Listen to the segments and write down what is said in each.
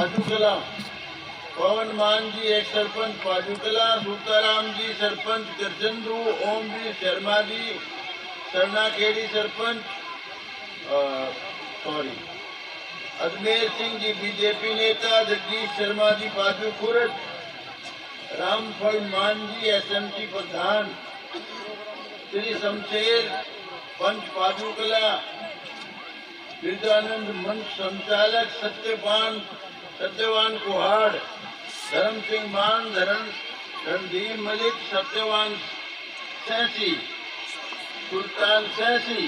पाटुकला, पवन मान जी एक्स सरपंच पाटुकला, सूताराम जी सरपंच करचंदू, ओमवीर शर्मा जी सरनाखेड़ी सरपंच अजमेर सिंह जी बीजेपी नेता, जगदीश शर्मा जी पाजू खुरद, रामफल मान जी एसएमसी प्रधान, श्री शमशेर पंच पाजूकला, विद्यानंद मंच संचालक सत्यवान कुहाड़, धर्म सिंह मान, रणधीर मलिक, सत्यवान सैसी, सुल्तान सैसी,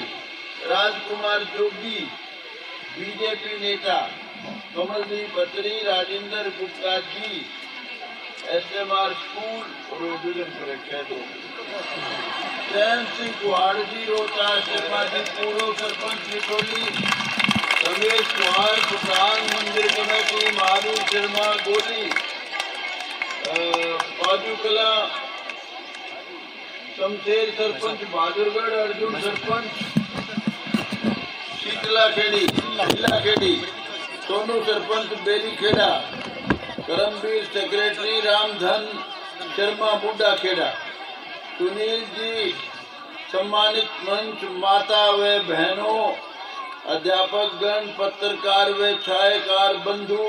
राजकुमार जोगी बीजेपी नेता, कमलदीप बत्री, राजेंद्र गुप्ता जी SMR स्कूल चैन सिंह कुहाड़ जी रोहतास, शर्मा जी पूर्व सरपंच निकोली, रमेश कुहाड़ प्रधान मंदिर कमेटी, महावीर शर्मा गोली पाजूकला, शमशेर सरपंच बहादुरगढ़, अर्जुन सरपंच शीतला खेड़ी, सोनू सरपंच बेलीखेड़ा, करमवीर सेक्रेटरी, रामधन शर्मा बूढ़ा खेड़ा, सुनील जी सम्मानित मंच, माता व बहनों, अध्यापक गण, पत्रकार व छायाकार बंधु,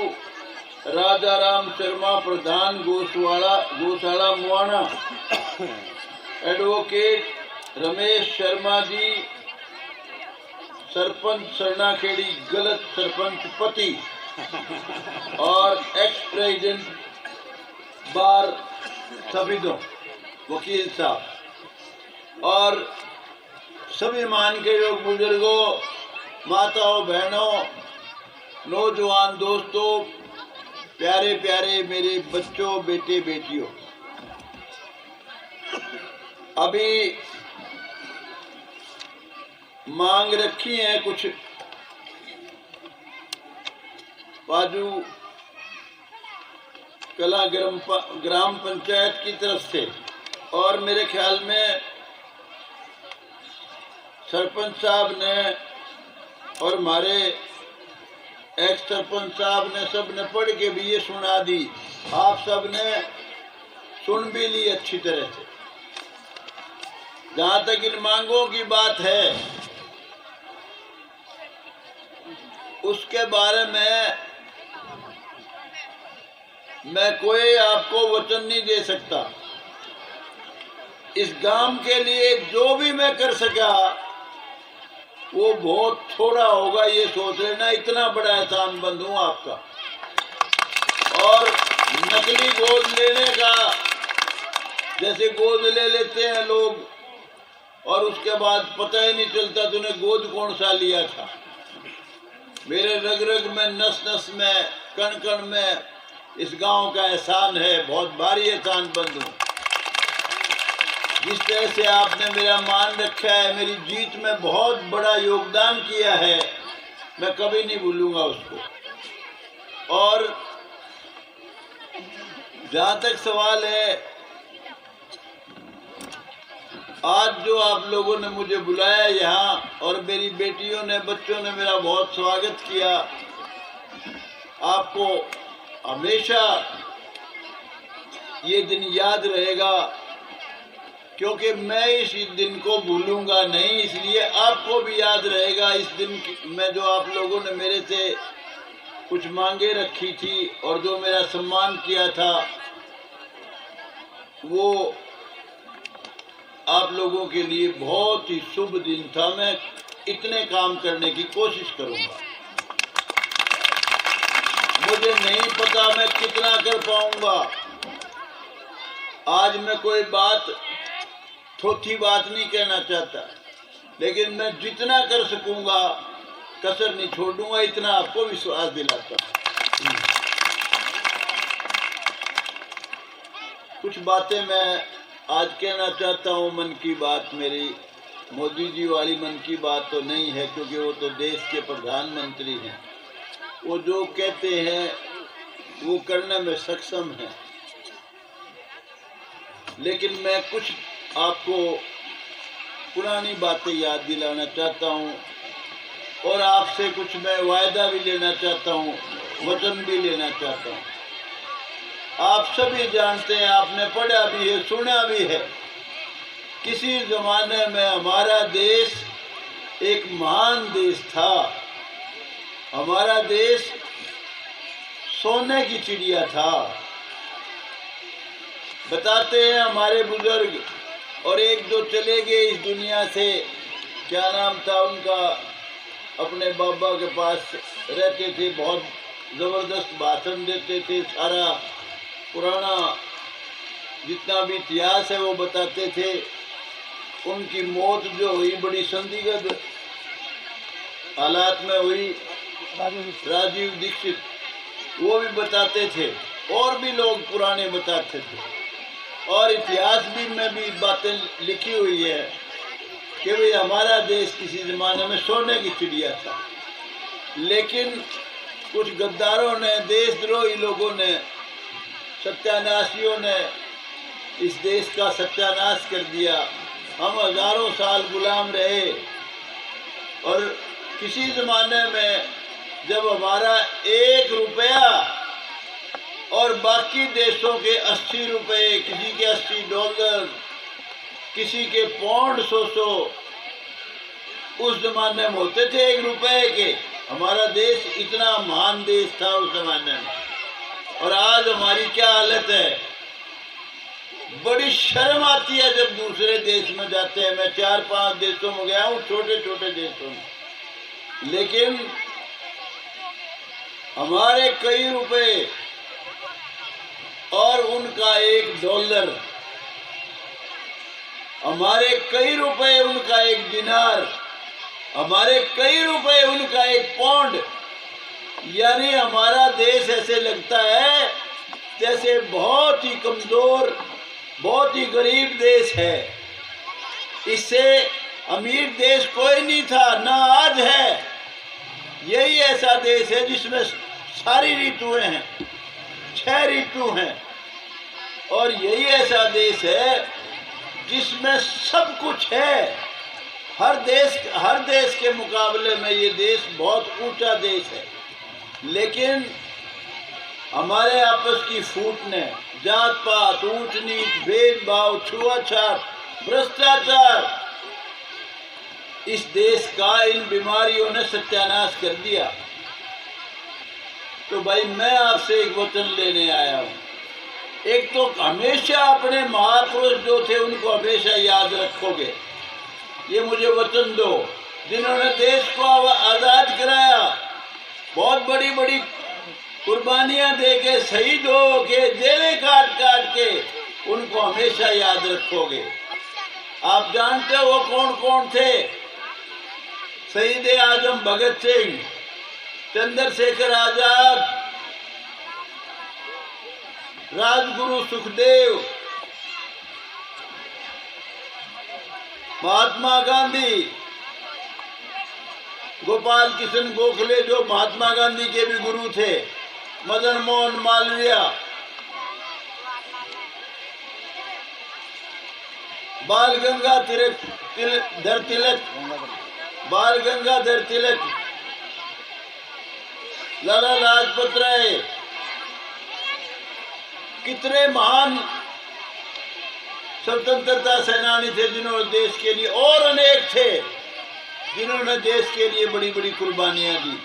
राजा राम शर्मा प्रधान गौशाला मुआना, एडवोकेट रमेश शर्मा जी सरपंच सरनाखेड़ी गलत सरपंच पति और एक्स प्रेसिडेंट बार सफीदों वकील साहब और सभी मान के योग बुजुर्गों, माताओं, बहनों, नौजवान दोस्तों, प्यारे प्यारे मेरे बच्चों, बेटे बेटियों, अभी मांग रखी है कुछ पाजू कला ग्राम पंचायत की तरफ से, और मेरे ख्याल में सरपंच साहब ने और हमारे एक्स सरपंच साहब ने सब ने पढ़ के भी ये सुना दी, आप सब ने सुन भी ली अच्छी तरह से। जहां तक इन मांगों की बात है उसके बारे में मैं कोई आपको वचन नहीं दे सकता। इस गांव के लिए जो भी मैं कर सका वो बहुत थोड़ा होगा, ये सोच लेना। इतना बड़ा एहसान बंद हूं आपका। और नकली गोद लेने का, जैसे गोद ले लेते हैं लोग और उसके बाद पता ही नहीं चलता तूने गोद कौन सा लिया था। मेरे रग रग में, नस नस में, कण कण में इस गांव का एहसान है, बहुत भारी एहसान बंद हूं। जिस तरह से आपने मेरा मान रखा है, मेरी जीत में बहुत बड़ा योगदान किया है, मैं कभी नहीं भूलूंगा उसको। और जहां तक सवाल है, आज जो आप लोगों ने मुझे बुलाया यहाँ और मेरी बेटियों ने, बच्चों ने मेरा बहुत स्वागत किया, आपको हमेशा ये दिन याद रहेगा, क्योंकि मैं इस दिन को भूलूंगा नहीं, इसलिए आपको भी याद रहेगा। इस दिन में जो आप लोगों ने मेरे से कुछ मांगे रखी थी और जो मेरा सम्मान किया था, वो आप लोगों के लिए बहुत ही शुभ दिन था। मैं इतने काम करने की कोशिश करूंगा। मुझे नहीं पता मैं कितना कर पाऊंगा। आज मैं कोई बात, थोथी बात नहीं कहना चाहता, लेकिन मैं जितना कर सकूंगा कसर नहीं छोड़ूंगा, इतना आपको विश्वास दिलाता हूं। कुछ बातें मैं आज कहना चाहता हूं। मन की बात मेरी मोदी जी वाली मन की बात तो नहीं है, क्योंकि वो तो देश के प्रधानमंत्री हैं। वो जो कहते हैं वो करने में सक्षम है। लेकिन मैं कुछ आपको पुरानी बातें याद दिलाना चाहता हूं और आपसे कुछ मैं वायदा भी लेना चाहता हूं वचन भी लेना चाहता हूँ। आप सभी जानते हैं, आपने पढ़ा भी है, सुना भी है, किसी जमाने में हमारा देश एक महान देश था। हमारा देश सोने की चिड़िया था। बताते हैं हमारे बुजुर्ग, और एक दो चले गए इस दुनिया से, क्या नाम था उनका, अपने बाबा के पास रहते थे, बहुत ज़बरदस्त भाषण देते थे, सारा पुराना जितना भी इतिहास है वो बताते थे। उनकी मौत जो हुई बड़ी संदिग्ध हालात में हुई, राजीव दीक्षित, वो भी बताते थे, और भी लोग पुराने बताते थे, और इतिहास भी में भी बातें लिखी हुई है कि भाई हमारा देश किसी ज़माने में सोने की चिड़िया था। लेकिन कुछ गद्दारों ने, देशद्रोही लोगों ने, सत्यानाशियों ने इस देश का सत्यानाश कर दिया। हम हजारों साल गुलाम रहे, और किसी ज़माने में जब हमारा 1 रुपया और बाकी देशों के 80 रुपये, किसी के $80, किसी के पाउंड 100 उस जमाने में होते थे 1 रुपये के। हमारा देश इतना महान देश था उस जमाने में, और आज हमारी क्या हालत है। बड़ी शर्म आती है जब दूसरे देश में जाते हैं। मैं 4-5 देशों में गया हूँ, छोटे छोटे देशों में, लेकिन हमारे कई रुपए और उनका $1, हमारे कई रुपए उनका 1 दिनार, हमारे कई रुपए उनका 1 पाउंड। यानी हमारा देश ऐसे लगता है जैसे बहुत ही कमजोर, बहुत ही गरीब देश है। इससे अमीर देश कोई नहीं था, ना आज है। यही ऐसा देश है जिसमें सारी ऋतुएं हैं, 6 ऋतु हैं, और यही ऐसा देश है जिसमें सब कुछ है। हर देश के मुकाबले में ये देश बहुत ऊंचा देश है। लेकिन हमारे आपस की फूट ने, जात पात, ऊंच नीच, भेदभाव, छुआछूत, भ्रष्टाचार, इस देश का इन बीमारियों ने सत्यानाश कर दिया। तो भाई मैं आपसे एक वचन लेने आया हूँ। एक तो हमेशा अपने महापुरुष जो थे उनको हमेशा याद रखोगे, ये मुझे वचन दो, जिन्होंने देश को आज़ाद कराया, बहुत बड़ी बड़ी कुर्बानियां दे के, शहीद हो के, जेलें काट काट के, उनको हमेशा याद रखोगे। आप जानते हो वो कौन कौन थे? शहीद आजम भगत सिंह, चंद्रशेखर आजाद, राजगुरु सुखदेव, महात्मा गांधी, गोपाल कृष्ण गोखले जो महात्मा गांधी के भी गुरु थे, मदन मोहन मालवीय, बाल गंगाधर तिलक, लाला लाजपत राय, कितने महान स्वतंत्रता सेनानी थे जिन्होंने देश के लिए, और अनेक थे जिन्होंने देश के लिए बड़ी बड़ी कुर्बानियां दी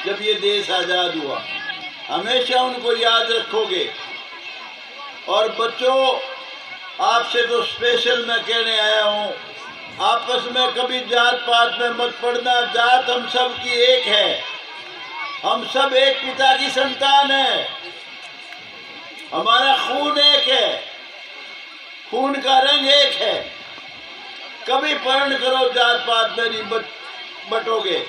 जब ये देश आज़ाद हुआ। हमेशा उनको याद रखोगे। और बच्चों, आपसे तो स्पेशल मैं कहने आया हूँ, आपस में कभी जात पात में मत पड़ना। जात हम सब की एक है, हम सब एक पिता की संतान है, हमारा खून एक है, खून का रंग एक है। कभी परण करो जात पात में नहीं बटोगे।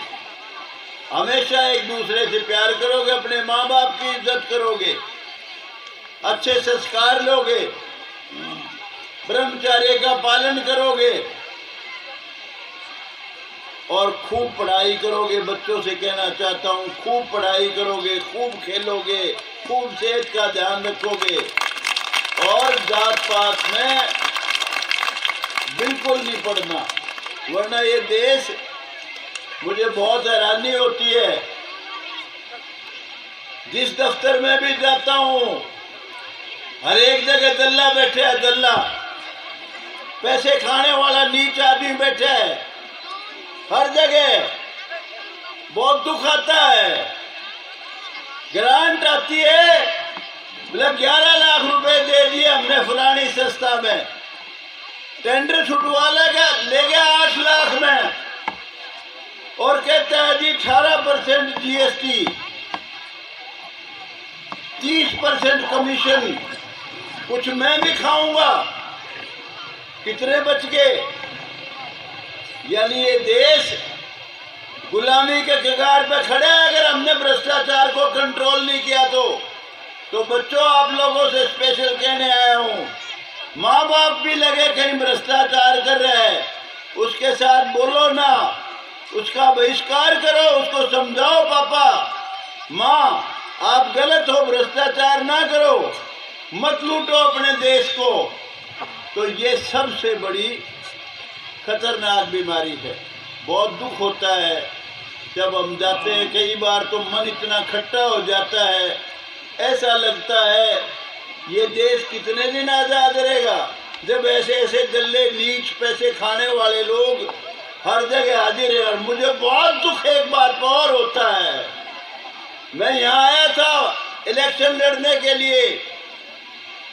हमेशा एक दूसरे से प्यार करोगे, अपने माँ बाप की इज्जत करोगे, अच्छे संस्कार लोगे, ब्रह्मचर्य का पालन करोगे, और खूब पढ़ाई करोगे। बच्चों से कहना चाहता हूँ, खूब पढ़ाई करोगे, खूब खेलोगे, खूब सेहत का ध्यान रखोगे, और जात पात में बिल्कुल नहीं पड़ना, वरना ये देश, मुझे बहुत हैरानी होती है जिस दफ्तर में भी जाता हूं, हर एक जगह दल्ला बैठे है, दल्ला, पैसे खाने वाला नीच आदमी बैठा है हर जगह। बहुत दुख आता है। ग्रांट आती है, बोले 11 लाख रुपए दे दिए हमने फलानी संस्था में, टेंडर छुटवा ले गया 8 लाख में, और कहता है जी 18% जीएसटी, 30% कमीशन, कुछ मैं भी खाऊंगा। कितने बच गए? यानी ये देश गुलामी के कगार पे खड़े है। अगर हमने भ्रष्टाचार को कंट्रोल नहीं किया तो बच्चों, आप लोगों से स्पेशल कहने आया हूं, माँ बाप भी लगे कहीं भ्रष्टाचार कर रहे हैं, उसके साथ बोलो ना, उसका बहिष्कार करो, उसको समझाओ, पापा माँ आप गलत हो, भ्रष्टाचार ना करो, मत लूटो अपने देश को। तो ये सबसे बड़ी खतरनाक बीमारी है। बहुत दुख होता है जब हम जाते हैं, कई बार तो मन इतना खट्टा हो जाता है, ऐसा लगता है ये देश कितने दिन आज़ाद रहेगा जब ऐसे ऐसे दल्ले नीच पैसे खाने वाले लोग हर जगह हाजिर है। और मुझे बहुत दुख एक बात पर और होता है, मैं यहाँ आया था इलेक्शन लड़ने के लिए,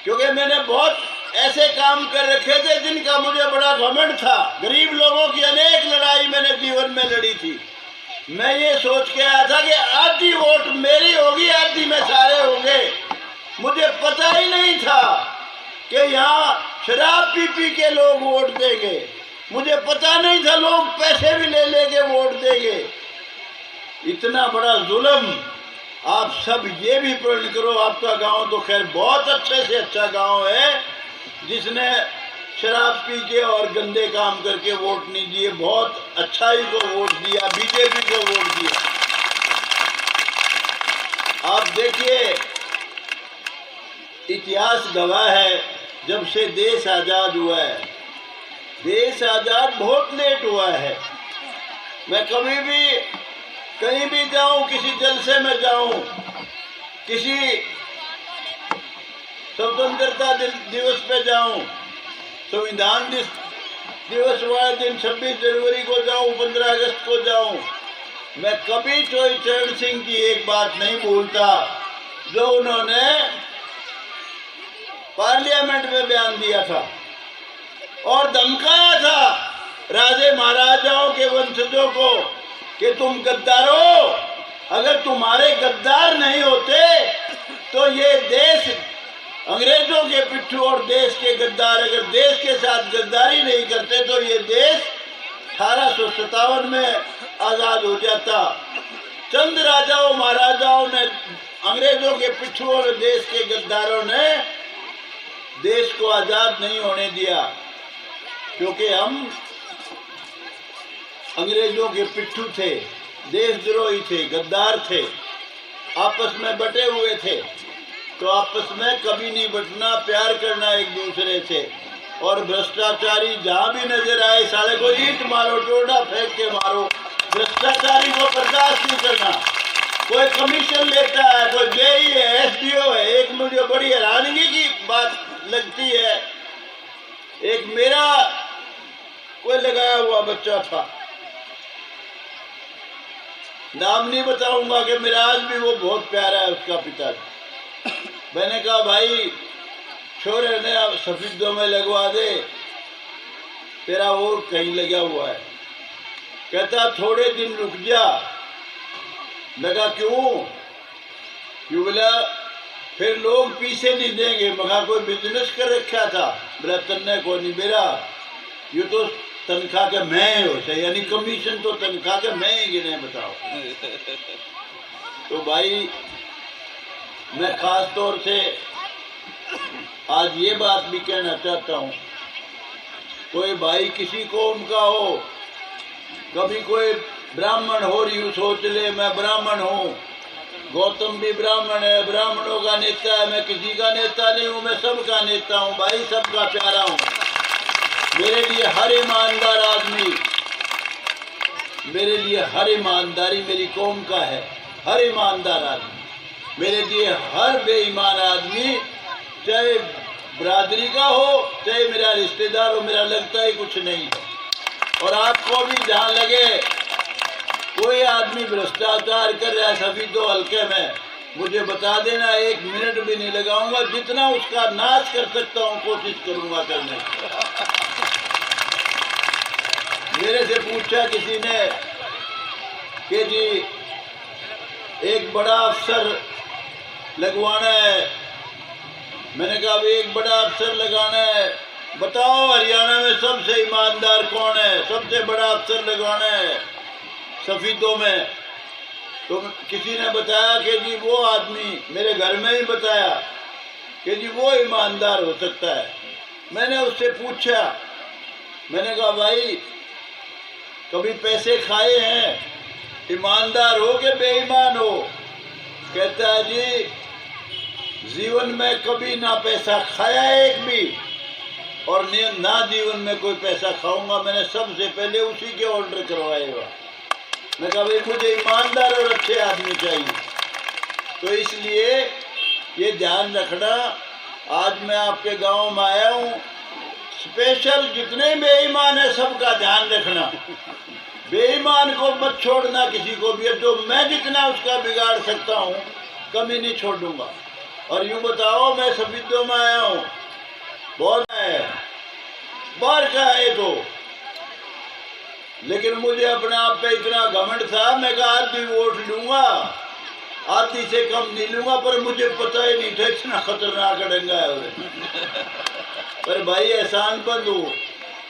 क्योंकि मैंने बहुत ऐसे काम कर रखे थे जिनका मुझे बड़ा घमंड था। गरीब लोगों की अनेक लड़ाई मैंने जीवन में लड़ी थी। मैं ये सोच के आया था कि आधी वोट मेरी होगी, आधी में सारे होंगे। मुझे पता ही नहीं था कि यहाँ शराब पी के लोग वोट देंगे। मुझे पता नहीं था लोग पैसे भी ले लेके वोट देंगे। इतना बड़ा जुल्म। आप सब ये भी प्रण करो, आपका गांव तो खैर बहुत अच्छे से अच्छा गांव है, जिसने शराब पी के और गंदे काम करके वोट नहीं दिए, बहुत अच्छाई को वोट दिया, बीजेपी को वोट दिया। आप देखिए, इतिहास गवाह है, जब से देश आज़ाद हुआ है, देश आज़ाद बहुत लेट हुआ है। मैं कभी भी कहीं भी जाऊं, किसी जलसे में जाऊं, किसी स्वतंत्रता दिवस पे जाऊं, संविधान दिवस वाले दिन 26 जनवरी को जाऊं, 15 अगस्त को जाऊं, मैं कभी चरण सिंह की एक बात नहीं भूलता जो उन्होंने पार्लियामेंट में बयान दिया था और धमकाया था राजे महाराजाओं के वंशजों को कि तुम गद्दारो, अगर तुम्हारे गद्दार नहीं होते तो ये देश अंग्रेजों के पिट्ठू, और देश के गद्दार अगर देश के साथ गद्दारी नहीं करते तो ये देश 1857 में आज़ाद हो जाता। चंद राजाओं महाराजाओं ने, अंग्रेजों के पिट्ठू और देश के गद्दारों ने देश को आज़ाद नहीं होने दिया, क्योंकि हम अंग्रेजों के पिट्ठू थे, देशद्रोही थे, गद्दार थे, आपस में बटे हुए थे। तो आपस में कभी नहीं बटना, प्यार करना एक दूसरे से। और भ्रष्टाचारी जहाँ भी नजर आए, साले को ईंट मारो, टोड़ा फेंक के मारो। भ्रष्टाचारी को बर्दाश्त नहीं करना। कोई कमीशन लेता है, कोई जेई है, एसडीओ है। एक मुझे बड़ी हैरानगी की बात लगती है, एक मेरा कोई लगाया हुआ बच्चा था, नाम नहीं बताऊंगा कि मेरा आज भी वो बहुत प्यारा है उसका पिता। मैंने कहा भाई छोरे ने अब सफेदों में लगवा दे, तेरा और कहीं लगा हुआ है। कहता थोड़े दिन रुक जा। लगा क्यों? बोला फिर लोग पीछे नहीं देंगे। मगर कोई बिजनेस कर रखा था। बोला तन्ने को नहीं, मेरा ये तो तनख्वाह के मैं हो से, यानी कमीशन तो तनख्वाह के मैं ही गिने, बताओ। तो भाई मैं खास तौर से आज ये बात भी कहना चाहता हूँ, कोई भाई किसी को उनका हो, कभी कोई ब्राह्मण हो रही सोच ले मैं ब्राह्मण हूँ, गौतम भी ब्राह्मण है, ब्राह्मणों का नेता है, मैं किसी का नेता नहीं हूँ, मैं सबका नेता हूँ भाई, सबका प्यारा हूँ। मेरे लिए हर ईमानदार आदमी, मेरे लिए हर ईमानदारी मेरी कौम का है, हर ईमानदार आदमी। मेरे लिए हर बेईमान आदमी, चाहे बरादरी का हो चाहे मेरा रिश्तेदार हो, मेरा लगता ही कुछ नहीं है। और आपको भी ध्यान लगे, कोई आदमी भ्रष्टाचार कर रहा है सभी तो हल्के में, मुझे बता देना, 1 मिनट भी नहीं लगाऊंगा, जितना उसका नाश कर सकता हूं कोशिश करूंगा करने की। मेरे से पूछा किसी ने कि जी एक बड़ा अफसर लगवाना है, मैंने कहा अब एक बड़ा अफसर लगाना है, बताओ हरियाणा में सबसे ईमानदार कौन है, सबसे बड़ा अफसर लगवाना है सफीदों में। तो किसी ने बताया कि जी वो आदमी, मेरे घर में ही बताया कि जी वो ईमानदार हो सकता है। मैंने उससे पूछा, मैंने कहा भाई कभी पैसे खाए हैं, ईमानदार हो कि बेईमान हो? कहता है जी जीवन में कभी ना पैसा खाया एक भी, और ना जीवन में कोई पैसा खाऊंगा, मैंने सबसे पहले उसी के ऑर्डर करवाएगा। मैं कहा भाई मुझे ईमानदार और अच्छे आदमी चाहिए। तो इसलिए ये ध्यान रखना, आज मैं आपके गांव में आया हूँ, स्पेशल जितने बेईमान है सबका ध्यान रखना, बेईमान को मत छोड़ना किसी को भी, जो मैं जितना उसका बिगाड़ सकता हूँ कभी नहीं छोड़ूंगा। और यूँ बताओ मैं सफीदों में आया हूँ, बहुत है बाहर का है तो, लेकिन मुझे अपने आप पे इतना घमंड था, मैं कहा आधी वोट लूंगा, आधी से कम नहीं लूंगा, पर मुझे पता ही नहीं था इतना खतरनाक डंगा है। पर भाई एहसान बंधु,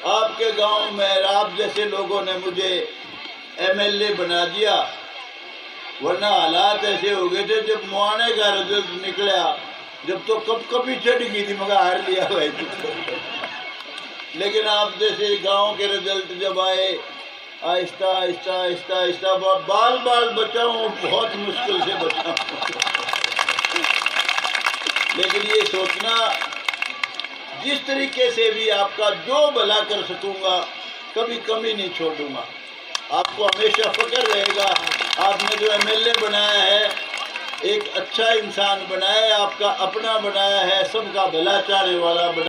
आपके गांव में आप जैसे लोगों ने मुझे MLA बना दिया, वरना हालात ऐसे हो गए थे जब मुआने का रिजल्ट निकला, जब तो कब कभी चढ़ गई थी, मगर हार लिया भाई। लेकिन आप जैसे गांव के रिजल्ट जब आए, आहिस्ता आहिस्ता आहिस्ता आहिस्ता बाल बाल बचाऊं, बहुत मुश्किल से बचाऊं। लेकिन ये सोचना, जिस तरीके से भी आपका जो भला कर सकूंगा कभी कमी नहीं छोड़ूंगा। आपको हमेशा फक्र रहेगा, आपने जो MLA बनाया है एक अच्छा इंसान बनाया है, आपका अपना बनाया है, सबका भला चाहने वाला बनाया।